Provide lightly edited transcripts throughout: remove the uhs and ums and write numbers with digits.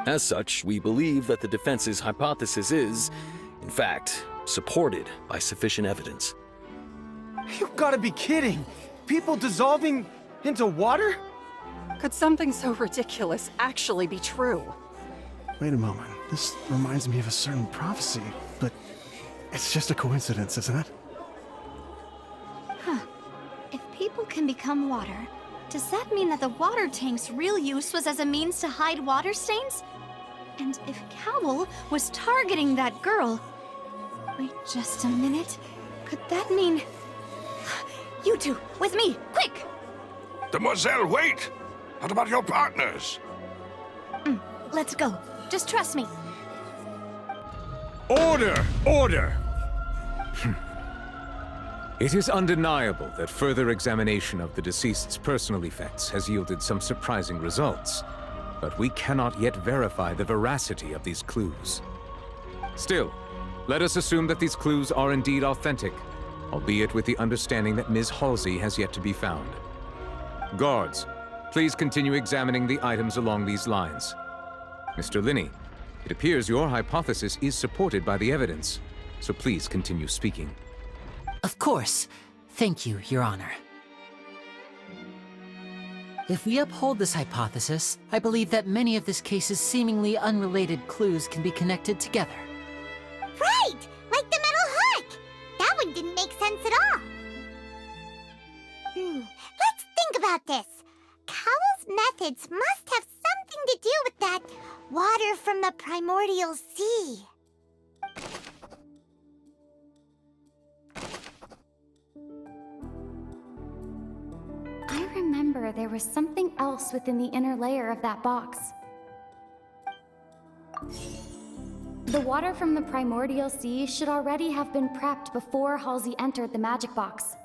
As such, we believe that the defense's hypothesis is, in fact, supported by sufficient evidence. You've got to be kidding! People dissolving into water? Could something so ridiculous actually be true? Wait a moment. This reminds me of a certain prophecy, but it's just a coincidence, isn't it? Huh. If people can become water, does that mean that the water tank's real use was as a means to hide water stains? And if Cowell was targeting that girl... Wait just a minute. Could that mean... You two, with me, quick! Demoiselle, wait! What about your partners? Let's go. Just trust me. Order! Order! It is undeniable that further examination of the deceased's personal effects has yielded some surprising results, but we cannot yet verify the veracity of these clues. Still, let us assume that these clues are indeed authentic, albeit with the understanding that Ms. Halsey has yet to be found. Guards, please continue examining the items along these lines. Mr. Linney, it appears your hypothesis is supported by the evidence, so please continue speaking. Of course. Thank you, Your Honor. If we uphold this hypothesis, I believe that many of this case's seemingly unrelated clues can be connected together. Right! Like the metal hook! That one didn't make sense at all. Let's think about this. Cowell's methods must have something to do with that water from the primordial sea. I remember there was something else within the inner layer of that box. The water from the primordial sea should already have been prepped before Halsey entered the magic box.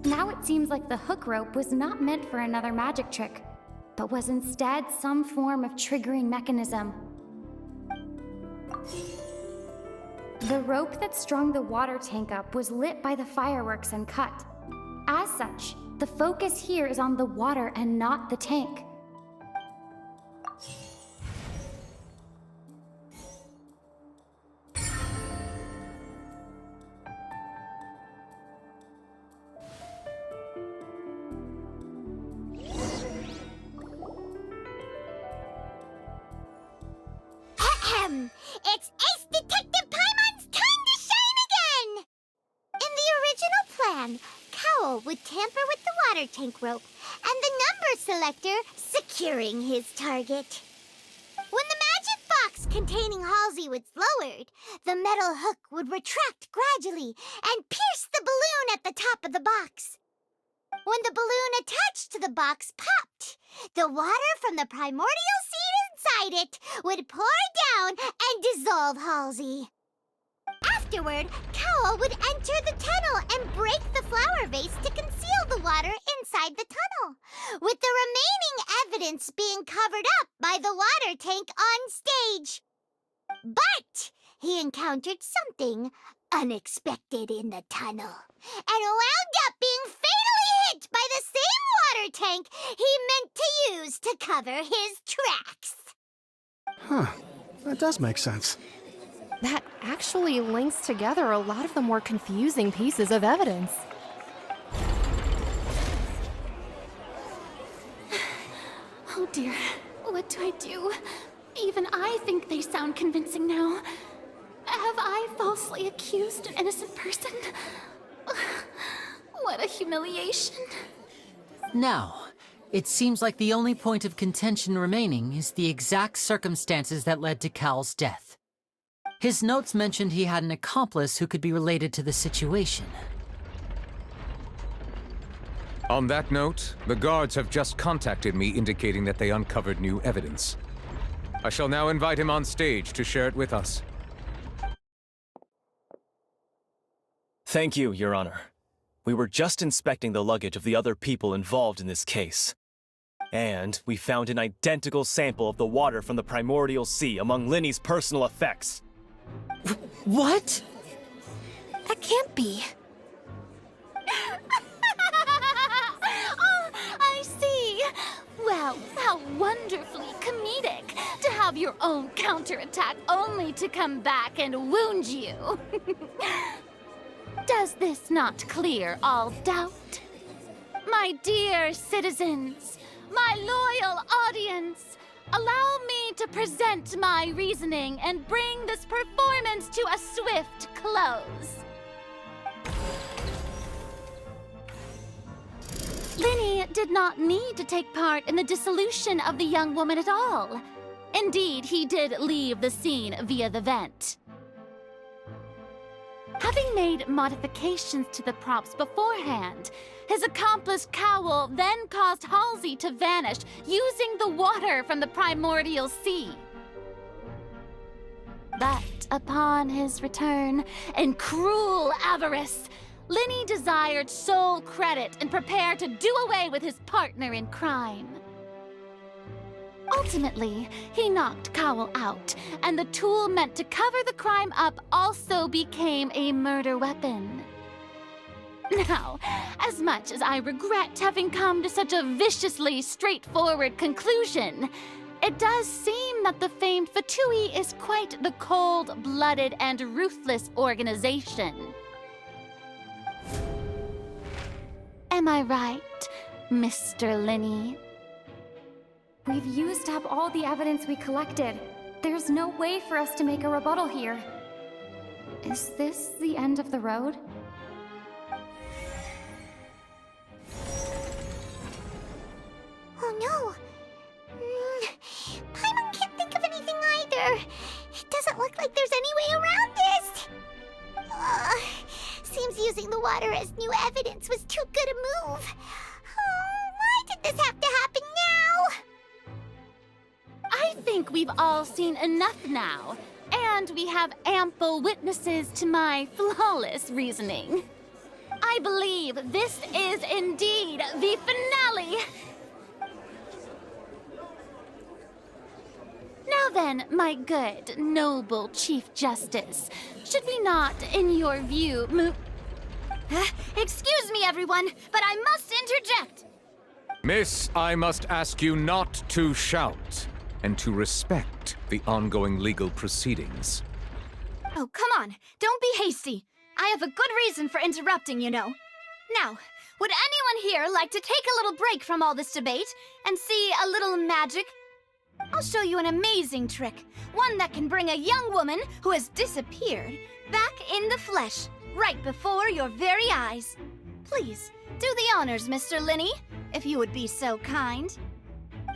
Now it seems like the hook rope was not meant for another magic trick, but was instead some form of triggering mechanism. The rope that strung the water tank up was lit by the fireworks and cut. As such, the focus here is on the water and not the tank. It's Ace Detective Paimon's time to shine again! In the original plan, Cowell would tamper with the water tank rope and the number selector securing his target. When the magic box containing Halsey was lowered, the metal hook would retract gradually and pierce the balloon at the top of the box. When the balloon attached to the box popped, the water from the primordial seed inside it would pour down and dissolve Halsey. Afterward, Cowell would enter the tunnel and break the flower vase to conceal the water inside the tunnel, with the remaining evidence being covered up by the water tank on stage. But he encountered something unexpected in the tunnel and wound up being fatally hit by the same water tank he meant to use to cover his tracks. Huh. That does make sense. That actually links together a lot of the more confusing pieces of evidence. Oh dear, what do I do? Even I think they sound convincing now. Have I falsely accused an innocent person? What a humiliation. Now, it seems like the only point of contention remaining is the exact circumstances that led to Cowell's death. His notes mentioned he had an accomplice who could be related to the situation. On that note, the guards have just contacted me indicating that they uncovered new evidence. I shall now invite him on stage to share it with us. Thank you, Your Honor. We were just inspecting the luggage of the other people involved in this case. And we found an identical sample of the water from the primordial sea among Linney's personal effects. What? That can't be. Oh, I see. Well, How wonderfully comedic to have your own counterattack only to come back and wound you. Does this not clear all doubt? My dear citizens, my loyal audience, allow me to present my reasoning and bring this performance to a swift close. Linny did not need to take part in the dissolution of the young woman at all. Indeed, he did leave the scene via the vent. Having made modifications to the props beforehand, his accomplice Cowl then caused Halsey to vanish using the water from the primordial sea. But upon his return, in cruel avarice, Linny desired sole credit and prepared to do away with his partner in crime. Ultimately, he knocked Cowl out, and the tool meant to cover the crime up also became a murder weapon. Now, as much as I regret having come to such a viciously straightforward conclusion, it does seem that the famed Fatui is quite the cold-blooded and ruthless organization. Am I right, Mr. Linny? We've used up all the evidence we collected. There's no way for us to make a rebuttal here. Is this the end of the road? Oh no! Paimon can't think of anything either. It doesn't look like there's any way around this. Seems using the water as new evidence was too good a move. Oh, why did this have to happen now? I think we've all seen enough now, and we have ample witnesses to my flawless reasoning. I believe this is indeed the finale. Now then, my good, noble Chief Justice, should we not, in your view, move... Excuse me, everyone, but I must interject! Miss, I must ask you not to shout, and to respect the ongoing legal proceedings. Oh, come on. Don't be hasty. I have a good reason for interrupting, you know. Now, would anyone here like to take a little break from all this debate and see a little magic? I'll show you an amazing trick. One that can bring a young woman who has disappeared back in the flesh, right before your very eyes. Please, do the honors, Mr. Linny, if you would be so kind.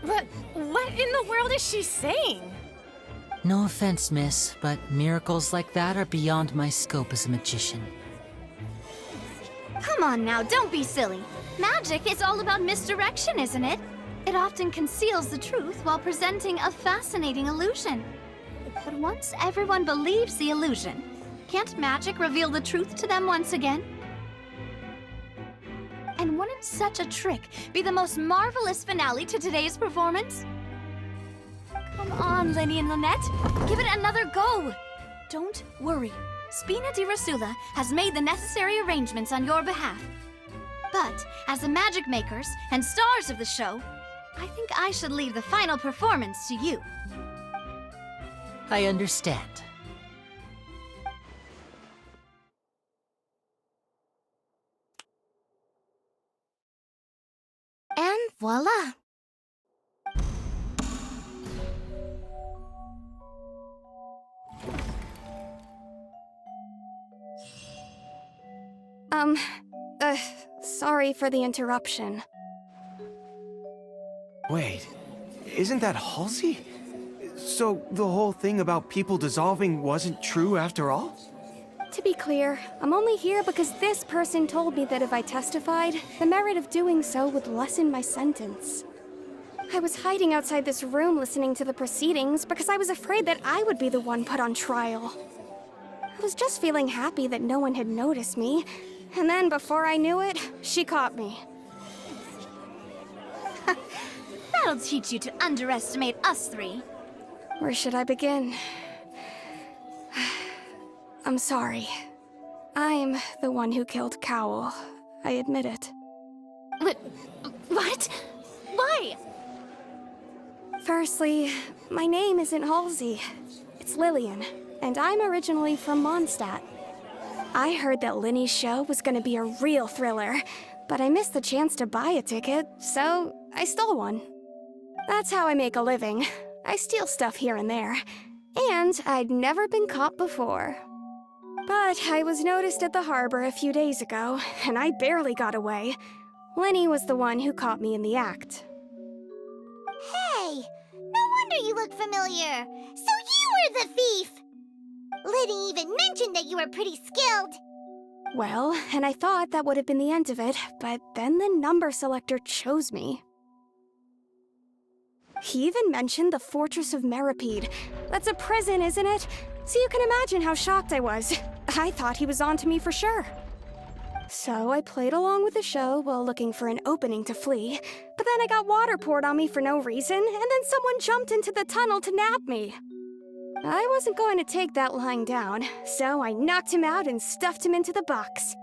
What in the world is she saying? No offense, miss, but miracles like that are beyond my scope as a magician. Come on now, don't be silly. Magic is all about misdirection, isn't it? It often conceals the truth while presenting a fascinating illusion. But once everyone believes the illusion, can't magic reveal the truth to them once again? And wouldn't such a trick be the most marvelous finale to today's performance? Come on, Linny and Lynette. Give it another go. Don't worry. Spina di Rasula has made the necessary arrangements on your behalf. But as the magic makers and stars of the show, I think I should leave the final performance to you. I understand. And voila! Sorry for the interruption. Wait, isn't that Halsey? So the whole thing about people dissolving wasn't true after all? To be clear, I'm only here because this person told me that if I testified, the merit of doing so would lessen my sentence. I was hiding outside this room listening to the proceedings because I was afraid that I would be the one put on trial. I was just feeling happy that no one had noticed me, and then before I knew it, she caught me. That'll teach you to underestimate us three. Where should I begin? I'm sorry. I'm the one who killed Cowl. I admit it. What? Why? Firstly, my name isn't Halsey. It's Lillian, and I'm originally from Mondstadt. I heard that Linny's show was gonna be a real thriller, but I missed the chance to buy a ticket, so I stole one. That's how I make a living. I steal stuff here and there, and I'd never been caught before. But I was noticed at the harbor a few days ago, and I barely got away. Linny was the one who caught me in the act. Hey, no wonder you look familiar. So you were the thief! Liddy even mentioned that you were pretty skilled. Well, and I thought that would have been the end of it, but then the number selector chose me. He even mentioned the Fortress of Meripede. That's a prison, isn't it? So you can imagine how shocked I was. I thought he was onto me for sure. So I played along with the show while looking for an opening to flee, but then I got water poured on me for no reason, and then someone jumped into the tunnel to nab me. I wasn't going to take that lying down, so I knocked him out and stuffed him into the box.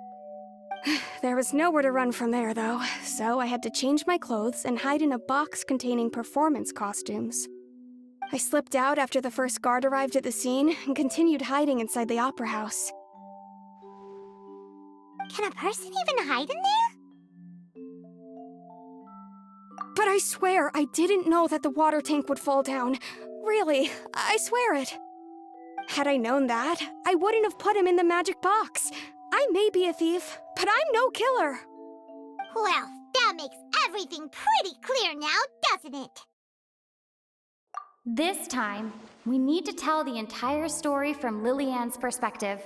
There was nowhere to run from there, though, so I had to change my clothes and hide in a box containing performance costumes. I slipped out after the first guard arrived at the scene and continued hiding inside the opera house. Can a person even hide in there? But I swear I didn't know that the water tank would fall down. Really, I swear it. Had I known that, I wouldn't have put him in the magic box. I may be a thief, but I'm no killer. Well, that makes everything pretty clear now, doesn't it? This time, we need to tell the entire story from Lillian's perspective.